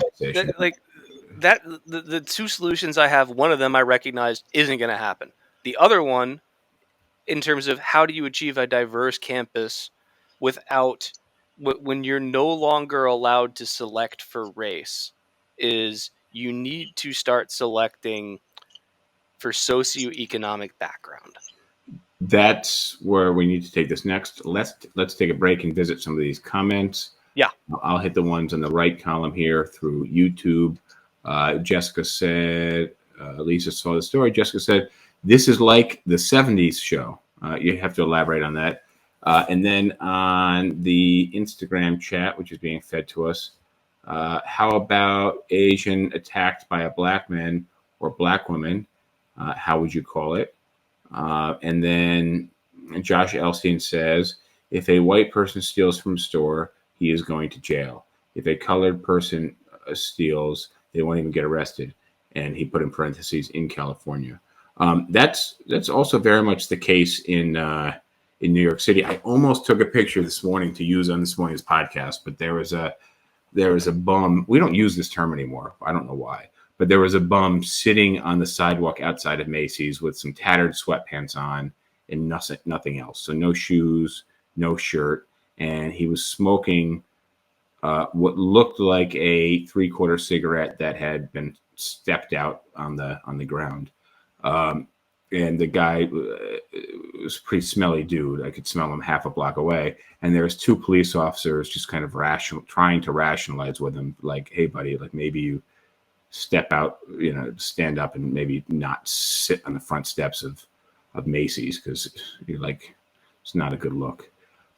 Speaker 4: the two solutions I have, one of them I recognize isn't going to happen. The other one, in terms of how do you achieve a diverse campus without when you're no longer allowed to select for race, is you need to start selecting for socioeconomic background.
Speaker 2: That's where we need to take this next. Let's take a break and visit some of these comments.
Speaker 4: Yeah.
Speaker 2: I'll hit the ones in the right column here through YouTube. Jessica said, Lisa saw the story. Jessica said, this is like the 70s show. You have to elaborate on that. And then on the Instagram chat, which is being fed to us, how about Asian attacked by a black man or black woman? How would you call it? And then Josh Elstein says, if a white person steals from a store, he is going to jail. If a colored person steals, they won't even get arrested. And he put in parentheses, in California. That's also very much the case in New York City. I almost took a picture this morning to use on this morning's podcast, but there was a bum. We don't use this term anymore. I don't know why. But there was a bum sitting on the sidewalk outside of Macy's with some tattered sweatpants on and nothing else. So no shoes, no shirt. And he was smoking what looked like a 3/4 cigarette that had been stepped out on the ground. And the guy was a pretty smelly dude. I could smell him half a block away. And there was two police officers just kind of trying to rationalize with him, like, hey, buddy, like maybe you step out, stand up and maybe not sit on the front steps of Macy's because you're like, it's not a good look.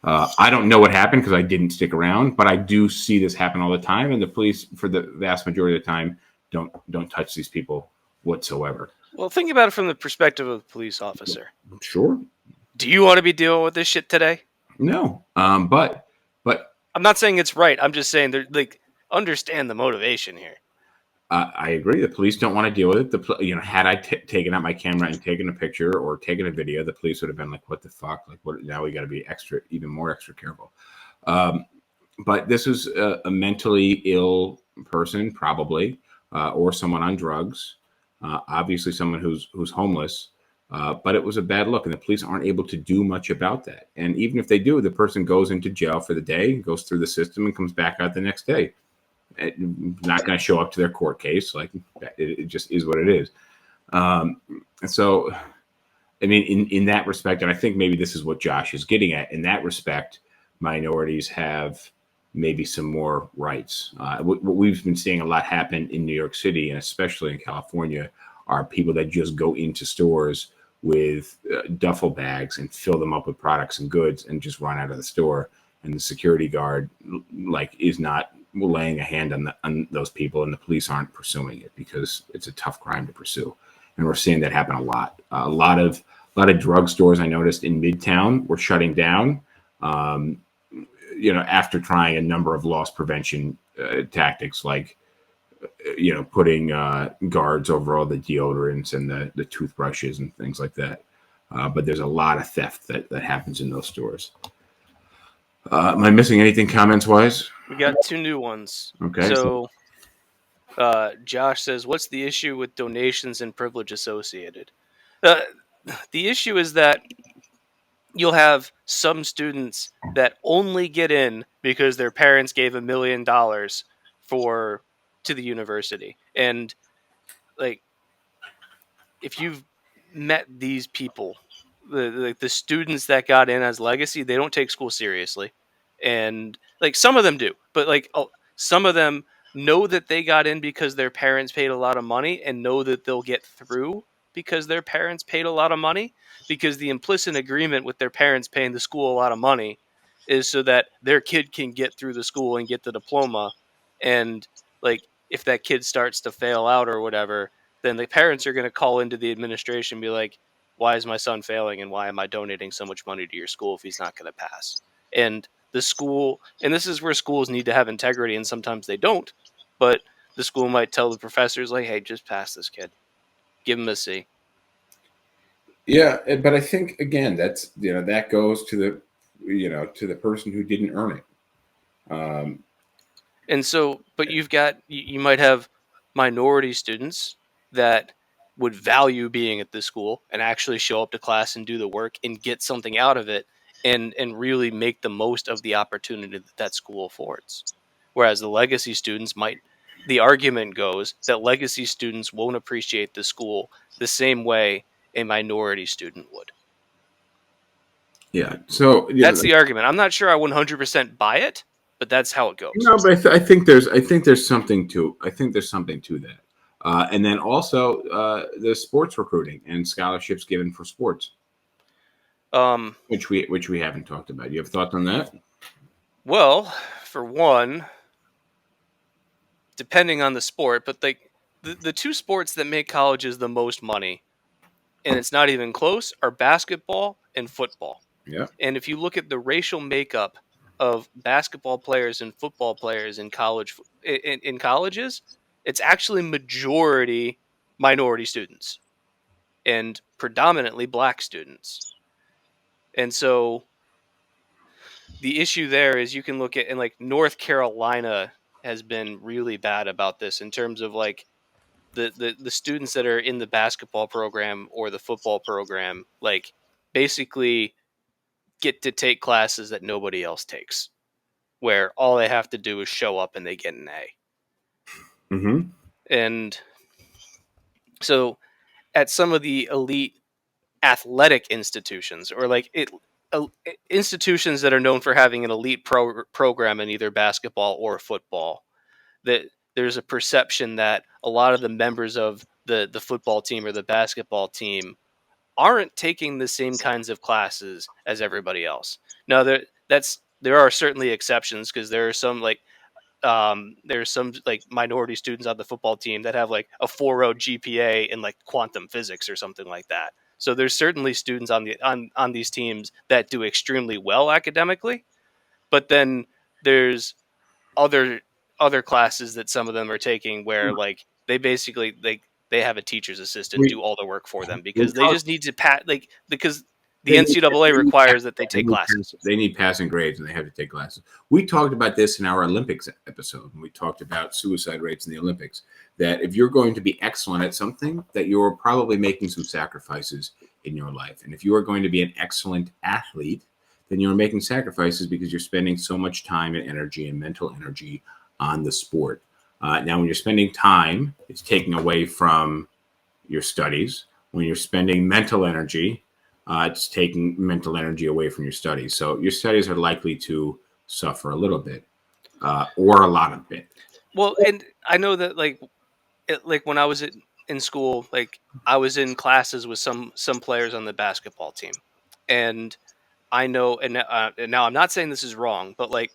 Speaker 2: I don't know what happened because I didn't stick around, but I do see this happen all the time. And the police, for the vast majority of the time, don't touch these people whatsoever.
Speaker 4: Well, think about it from the perspective of a police officer.
Speaker 2: Sure.
Speaker 4: Do you want to be dealing with this shit today?
Speaker 2: No. But
Speaker 4: I'm not saying it's right. I'm just saying, understand the motivation here.
Speaker 2: I agree. The police don't want to deal with it. Had I taken out my camera and taken a picture or taken a video, the police would have been like, "What the fuck? Like, what? Now we got to be even more extra careful." Um, but this is a mentally ill person, probably, or someone on drugs. Obviously, someone who's homeless. But it was a bad look, and the police aren't able to do much about that. And even if they do, the person goes into jail for the day, goes through the system, and comes back out the next day. Not going to show up to their court case. Like it just is what it is. And so, I mean, in that respect, and I think maybe this is what Josh is getting at. In that respect, minorities have maybe some more rights. What we've been seeing a lot happen in New York City, and especially in California, are people that just go into stores with duffel bags and fill them up with products and goods and just run out of the store. And the security guard is not laying a hand on those people, and the police aren't pursuing it because it's a tough crime to pursue. And we're seeing that happen a lot. A lot of drugstores I noticed in Midtown were shutting down. After trying a number of loss prevention tactics, like putting guards over all the deodorants and the toothbrushes and things like that. But there's a lot of theft that happens in those stores. Am I missing anything comments wise?
Speaker 4: We got 2 new ones.
Speaker 2: Okay.
Speaker 4: So Josh says, what's the issue with donations and privilege associated? The issue is that you'll have some students that only get in because their parents gave $1 million to the university. And like, if you've met these people, the students that got in as legacy, they don't take school seriously. And like some of them do, but some of them know that they got in because their parents paid a lot of money and know that they'll get through because their parents paid a lot of money, because the implicit agreement with their parents paying the school a lot of money is so that their kid can get through the school and get the diploma. And like, if that kid starts to fail out or whatever, then the parents are going to call into the administration and be like, why is my son failing and why am I donating so much money to your school if he's not going to pass? And the school, and this is where schools need to have integrity, and sometimes they don't, but the school might tell the professors, like, hey, just pass this kid. Give him a C.
Speaker 2: Yeah, but I think, again, that's, that goes to the person who didn't earn it.
Speaker 4: And so, but you might have minority students that would value being at this school and actually show up to class and do the work and get something out of it and really make the most of the opportunity that school affords. Whereas the legacy students the argument goes that legacy students won't appreciate the school the same way a minority student would.
Speaker 2: Yeah, so
Speaker 4: that's the argument. I'm not sure I 100% buy it, but that's how it goes.
Speaker 2: No, but I think there's something to that. And then also the sports recruiting and scholarships given for sports, which we haven't talked about. You have thoughts on that?
Speaker 4: Well, for one, depending on the sport, but the 2 sports that make colleges the most money, and it's not even close, are basketball and football.
Speaker 2: Yeah.
Speaker 4: And if you look at the racial makeup of basketball players and football players in colleges, it's actually majority minority students and predominantly black students. And so the issue there is you can look at, and like North Carolina has been really bad about this in terms of like the students that are in the basketball program or the football program, like basically get to take classes that nobody else takes, where all they have to do is show up and they get an A.
Speaker 2: Mm-hmm.
Speaker 4: And so at some of the elite athletic institutions, or institutions that are known for having an elite program in either basketball or football, that there's a perception that a lot of the members of the football team or the basketball team aren't taking the same kinds of classes as everybody else. Now, there are certainly exceptions, because there are some there's some like minority students on the football team that have like a 4.0 GPA in like quantum physics or something like that. So there's certainly students on these teams that do extremely well academically, but then there's other classes that some of them are taking where like They basically they have a teacher's assistant do all the work for them because they just need to because the NCAA requires that they take classes.
Speaker 2: They need passing grades and they have to take classes. We talked about this in our Olympics episode when we talked about suicide rates in the Olympics, that if you're going to be excellent at something, that you're probably making some sacrifices in your life. And if you are going to be an excellent athlete, then you're making sacrifices because you're spending so much time and energy and mental energy on the sport. Now, when you're spending time, it's taking away from your studies. When you're spending mental energy, it's taking mental energy away from your studies. So your studies are likely to suffer a little bit or a lot of it.
Speaker 4: Well, and I know that like when I was in school, like I was in classes with some players on the basketball team, and I know, and now I'm not saying this is wrong, but like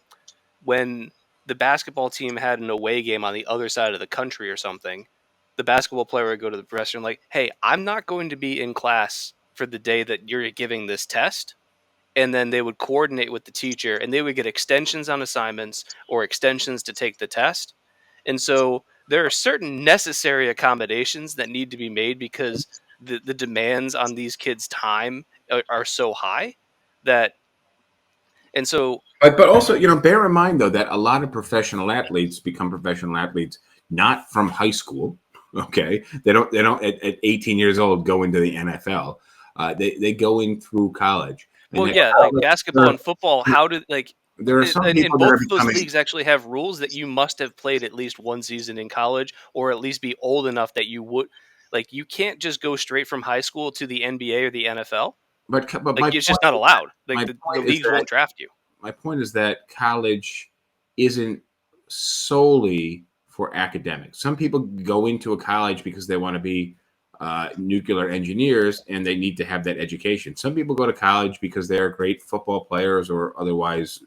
Speaker 4: when the basketball team had an away game on the other side of the country or something, the basketball player would go to the professor and like, "Hey, I'm not going to be in class for the day that you're giving this test." And then they would coordinate with the teacher and they would get extensions on assignments or extensions to take the test. And so there are certain necessary accommodations that need to be made because the demands on these kids' time are so high that, and so
Speaker 2: But also, bear in mind though that a lot of professional athletes become professional athletes not from high school. Okay, they don't at 18 years old go into the NFL. They go in through college.
Speaker 4: Well, yeah, like basketball and football. How did like
Speaker 2: there are some
Speaker 4: and
Speaker 2: people that
Speaker 4: both
Speaker 2: are
Speaker 4: of those
Speaker 2: becoming.
Speaker 4: leagues actually have rules that you must have played at least one season in college, or at least be old enough that you would like. You can't just go straight from high school to the NBA or the NFL.
Speaker 2: But
Speaker 4: Like it's just not allowed. Like
Speaker 2: my
Speaker 4: the
Speaker 2: point is
Speaker 4: leagues
Speaker 2: that
Speaker 4: won't draft you.
Speaker 2: my point is that college isn't solely for academics. Some people go into a college because they want to be nuclear engineers and they need to have that education. Some people go to college because they are great football players or otherwise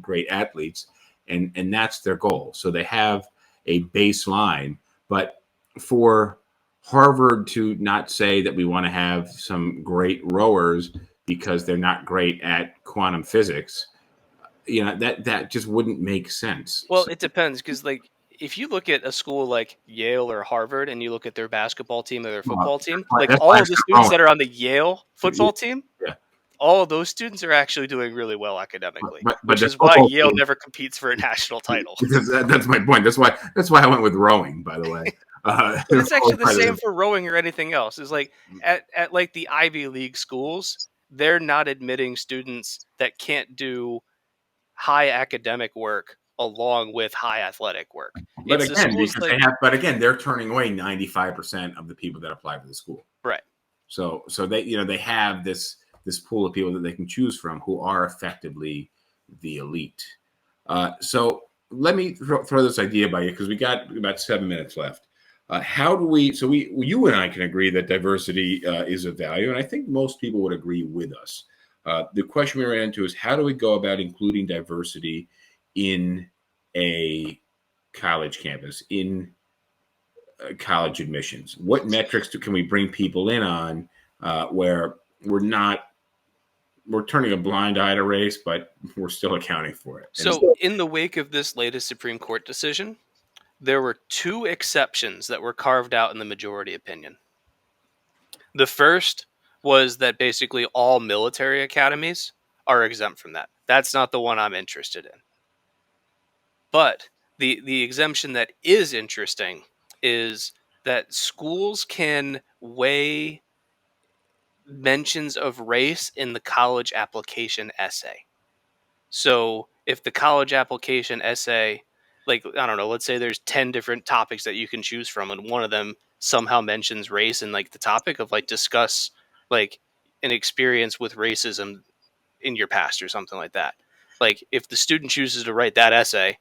Speaker 2: great athletes, and that's their goal. So they have a baseline. But for Harvard to not say that we want to have some great rowers because they're not great at quantum physics, that just wouldn't make sense.
Speaker 4: Well, it depends because like if you look at a school like Yale or Harvard and you look at their basketball team or their football team, like
Speaker 2: that's
Speaker 4: all
Speaker 2: why
Speaker 4: of the students that are on the Yale football team,
Speaker 2: Yeah.
Speaker 4: all of those students are actually doing really well academically,
Speaker 2: But
Speaker 4: which
Speaker 2: the
Speaker 4: is why
Speaker 2: football
Speaker 4: Yale
Speaker 2: team-
Speaker 4: never competes for a national title.
Speaker 2: That's my point. That's why I went with rowing. By the way,
Speaker 4: But it's actually the same for rowing or anything else. Is like at like the Ivy League schools, they're not admitting students that can't do high academic work along with high athletic work.
Speaker 2: But
Speaker 4: It's the
Speaker 2: again,
Speaker 4: schools
Speaker 2: because
Speaker 4: like
Speaker 2: but again, they're turning away 95% of the people that apply for the school.
Speaker 4: right.
Speaker 2: So they have this pool of people that they can choose from who are effectively the elite. So let me throw this idea by you because we got about 7 minutes left. How do we? So you and I can agree that diversity is of value, and I think most people would agree with us. The question we ran into is how do we go about including diversity in a college campus, in college admissions? What metrics can we bring people in on where we're turning a blind eye to race, but we're still accounting for it?
Speaker 4: So in the wake of this latest Supreme Court decision, there were two exceptions that were carved out in the majority opinion. The first was that basically all military academies are exempt from that. That's not the one I'm interested in. But the exemption that is interesting is that schools can weigh mentions of race in the college application essay. So if the college application essay, like, I don't know, let's say there's 10 different topics that you can choose from, and one of them somehow mentions race in like the topic of like discuss like an experience with racism in your past or something like that. Like if the student chooses to write that essay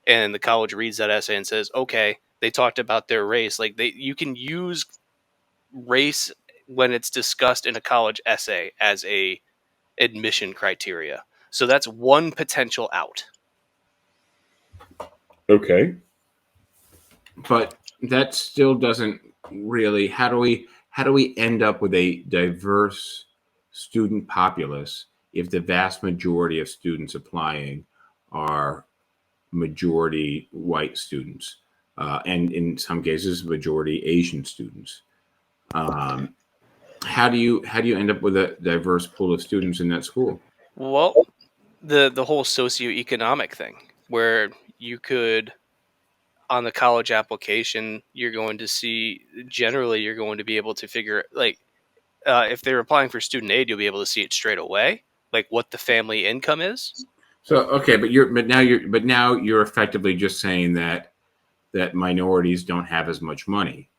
Speaker 4: and the college reads that essay and says, okay, they talked about their race, like you can use race when it's discussed in a college essay as a admission criteria. So that's one potential out.
Speaker 2: Okay. But that still doesn't really. How do we end up with a diverse student populace if the vast majority of students applying are majority white students? and in some cases, majority Asian students. How do you end up with a diverse pool of students in that school?
Speaker 4: Well, the whole socioeconomic thing, where you could, on the college application, you're going to see, generally you're going to be able to figure, like, if they're applying for student aid, you'll be able to see it straight away, like what the family income is.
Speaker 2: So okay, but now you're effectively just saying that minorities don't have as much money,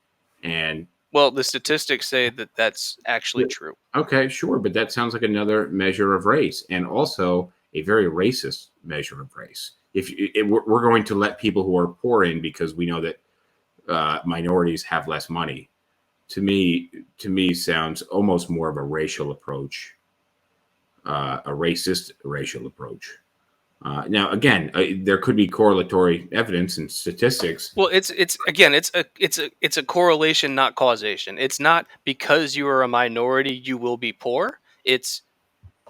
Speaker 2: and
Speaker 4: Well, the statistics say that that's actually true.
Speaker 2: okay, sure, but that sounds like another measure of race, and also a very racist measure of race. If we're going to let people who are poor in because we know that minorities have less money, to me sounds almost more of a racial approach, a racist racial approach. Now, again, there could be correlatory evidence and statistics.
Speaker 4: Well, it's again, it's a correlation, not causation. It's not because you are a minority you will be poor. It's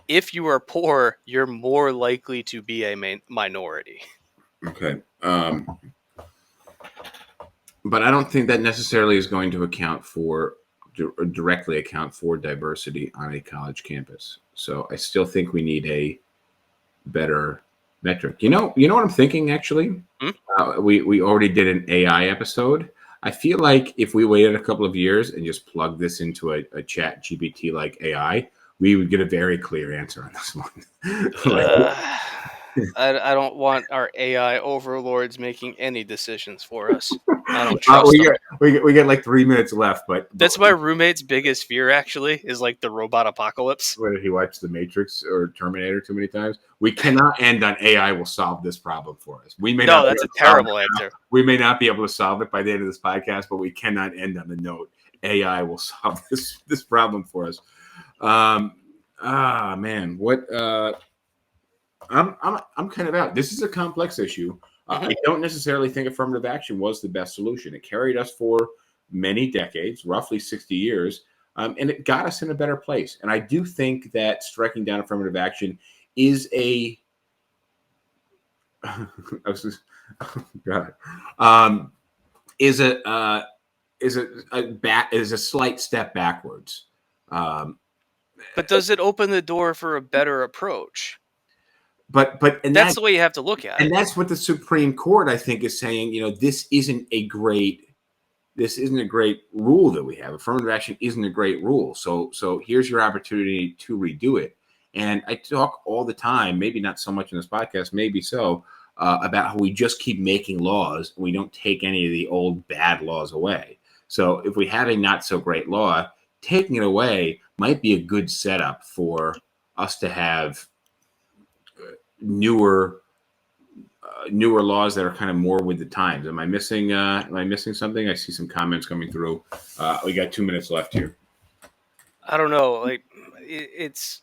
Speaker 4: if you are poor, you're more likely to be a minority.
Speaker 2: Okay, but I don't think that necessarily is going to directly account for diversity on a college campus. So I still think we need a better metric. You know what I'm thinking actually.
Speaker 4: Hmm?
Speaker 2: We already did an AI episode. I feel like if we waited a couple of years and just plugged this into a chat GPT like AI, we would get a very clear answer on this one.
Speaker 4: I don't want our AI overlords making any decisions for us. I don't trust them.
Speaker 2: We get like 3 minutes left, but
Speaker 4: That's my roommate's biggest fear, actually, is like the robot apocalypse.
Speaker 2: whether he watched The Matrix or Terminator too many times, we cannot end on AI will solve this problem for us. We may
Speaker 4: No,
Speaker 2: not.
Speaker 4: that's a terrible answer.
Speaker 2: We may not be able to solve it by the end of this podcast, but we cannot end on the note AI will solve this problem for us. Man, what? I'm kind of out. This is a complex issue. I don't necessarily think affirmative action was the best solution. It carried us for many decades, roughly 60 years, and it got us in a better place. And I do think that striking down affirmative action is a is a slight step backwards.
Speaker 4: But does it open the door for a better approach?
Speaker 2: But
Speaker 4: that's the way you have to look at it.
Speaker 2: And that's what the Supreme Court, I think, is saying. This isn't a great rule that we have. Affirmative action isn't a great rule. So here's your opportunity to redo it. And I talk all the time, maybe not so much in this podcast, maybe so, about how we just keep making laws. We don't take any of the old bad laws away. So if we have a not so great law, taking it away might be a good setup for us to have newer laws that are kind of more with the times. Am I missing something? I see some comments coming through. We got 2 minutes left here.
Speaker 4: I don't know. Like it's.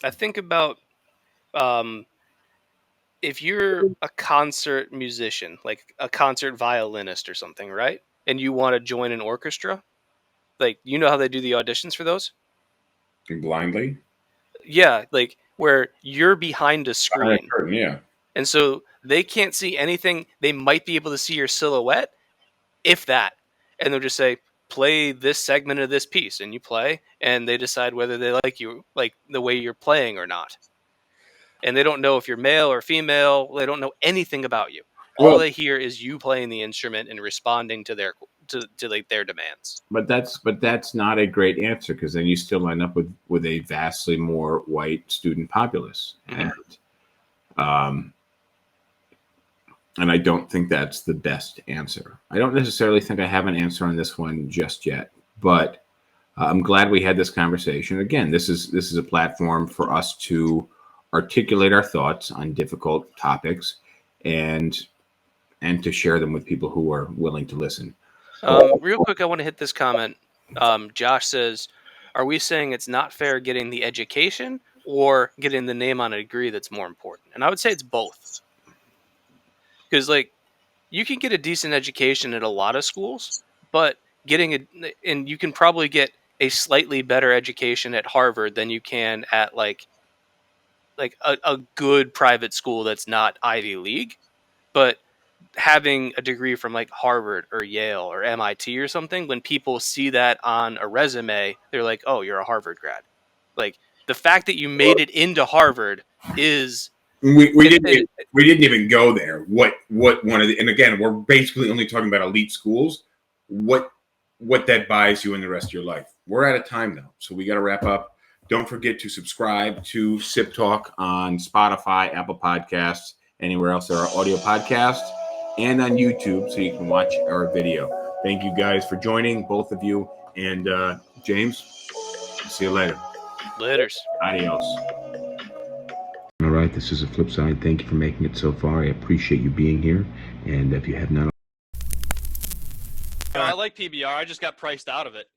Speaker 4: I think about if you're a concert musician, like a concert violinist or something, right? And you want to join an orchestra, like how they do the auditions for those?
Speaker 2: Blindly?
Speaker 4: Yeah, like where you're behind a screen.
Speaker 2: Curtain, yeah.
Speaker 4: And so they can't see anything. They might be able to see your silhouette, if that. And they'll just say, play this segment of this piece, and you play, and they decide whether they like you, like the way you're playing or not. And they don't know if you're male or female. They don't know anything about you. All they hear is you playing the instrument and responding to their demands.
Speaker 2: But that's not a great answer, because then you still end up with a vastly more white student populace. And I don't think that's the best answer. I don't necessarily think I have an answer on this one just yet, but I'm glad we had this conversation. Again, this is a platform for us to articulate our thoughts on difficult topics and to share them with people who are willing to listen.
Speaker 4: Real quick, I want to hit this comment. Josh says, are we saying it's not fair getting the education or getting the name on a degree that's more important? And I would say it's both. Because, you can get a decent education at a lot of schools, but and you can probably get a slightly better education at Harvard than you can at, like a good private school that's not Ivy League, but having a degree from like Harvard or Yale or MIT or something, when people see that on a resume, they're like, oh, you're a Harvard grad. Like the fact that you made it into Harvard is
Speaker 2: we didn't even go there. What one of the, and again, we're basically only talking about elite schools. What that buys you in the rest of your life. We're out of time now, so we got to wrap up. Don't forget to subscribe to SipTalk on Spotify, Apple Podcasts, anywhere else there are audio podcasts, and on YouTube, so you can watch our video. Thank you guys for joining, both of you, and James. See you later.
Speaker 4: Laters.
Speaker 2: Adios. All right, this is a flip side. Thank you for making it so far. I appreciate you being here. And if you have not...
Speaker 5: I like PBR. I just got priced out of it.